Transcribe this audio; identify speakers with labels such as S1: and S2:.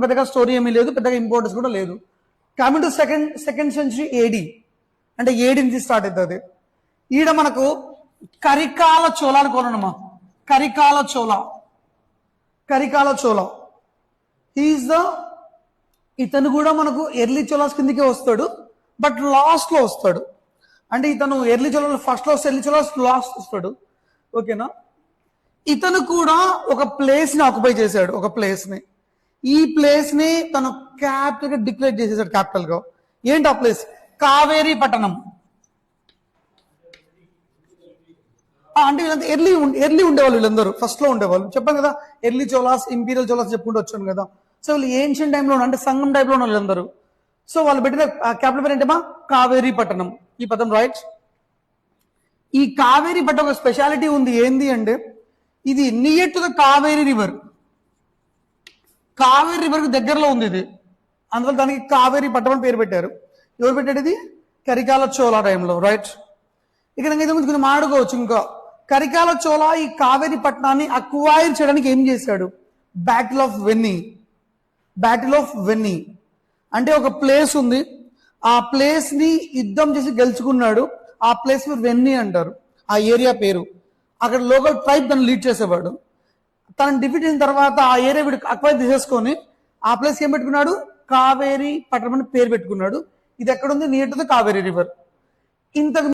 S1: పెద్దగా స్టోరీ ఏమీ లేదు, పెద్దగా ఇంపార్టెన్స్ కూడా లేదు. Coming to second century AD, అంటే ఏడి నుంచి స్టార్ట్ అవుతుంది. ఈడ మనకు కరికాల చోళ అనుకోనమ్మా, కరికాల చోళ ఈజ్ ద, ఇతను కూడా మనకు ఎర్లీ చోళాస్ కిందకే వస్తాడు, బట్ లాస్ట్ లో వస్తాడు. అంటే ఇతను ఎర్లీ చోళాస్ ఫస్ట్ లో వస్తే ఎర్లీ చోళాస్ లాస్ట్ వస్తాడు. ఓకేనా? ఇతను కూడా ఒక ప్లేస్ ని ఆక్యుపై చేశాడు, ఒక ప్లేస్ ని. ఈ ప్లేస్ ని తను క్యాపిటల్ గా డిక్లేర్ చేసేసాడు, క్యాపిటల్ గా. ఏంటి ఆ ప్లేస్? కావేరీ పట్టణం. అంటే వీళ్ళంతా ఎర్లీ ఉండేవాళ్ళు, వీళ్ళందరూ ఫస్ట్ లో ఉండేవాళ్ళు. చెప్పాను కదా, ఎర్లీ చోళాస్, ఇంపీరియల్ చోళాస్ చెప్పుకుంటూ వచ్చాను కదా. సో వీళ్ళు ఏన్షియన్ టైంలో అంటే సంఘం టైంలో ఉన్న వీళ్ళందరూ. సో వాళ్ళు పెట్టిన క్యాపిటల్ పేరు ఏంటమ్మా? కావేరీ పట్టణం. ఈ పదం రైట్. ఈ కావేరీ పట్టణం ఒక స్పెషాలిటీ ఉంది. ఏంది అంటే, ఇది near to the Kaveri river. Kaveri river కి దగ్గరలో ఉంది ఇది, అందువల్ల దానికి కావేరీ పట్టణం పేరు పెట్టారు. ఎవరు పెట్టాడు ఇది? కరికాల చోళ టైంలో, రైట్. ఇక్కడ కొంచెం మాడుకోవచ్చు. ఇంకా కరికాల చోళ ఈ కావేరీ పట్టణాన్ని అక్వైర్ చేయడానికి ఏం చేశాడు? బ్యాటిల్ ఆఫ్ వెన్నీ అంటే ఒక ప్లేస్ ఉంది, ఆ ప్లేస్ ని యుద్ధం చేసి గెలుచుకున్నాడు. ఆ ప్లేస్ వెన్నీ అంటారు, ఆ ఏరియా పేరు. అక్కడ లోకల్ ట్రైబ్ తను లీడ్ చేసేవాడు. తనని డిఫీట్ చేసిన తర్వాత ఆ ఏరియా వీడు అక్వైర్ తీసేసుకొని ఆ ప్లేస్ ఏం పెట్టుకున్నాడు? కావేరీ పట్టణం అని పేరు పెట్టుకున్నాడు. ఇది ఎక్కడుంది? Near to the Kaveri river. ఇంతకు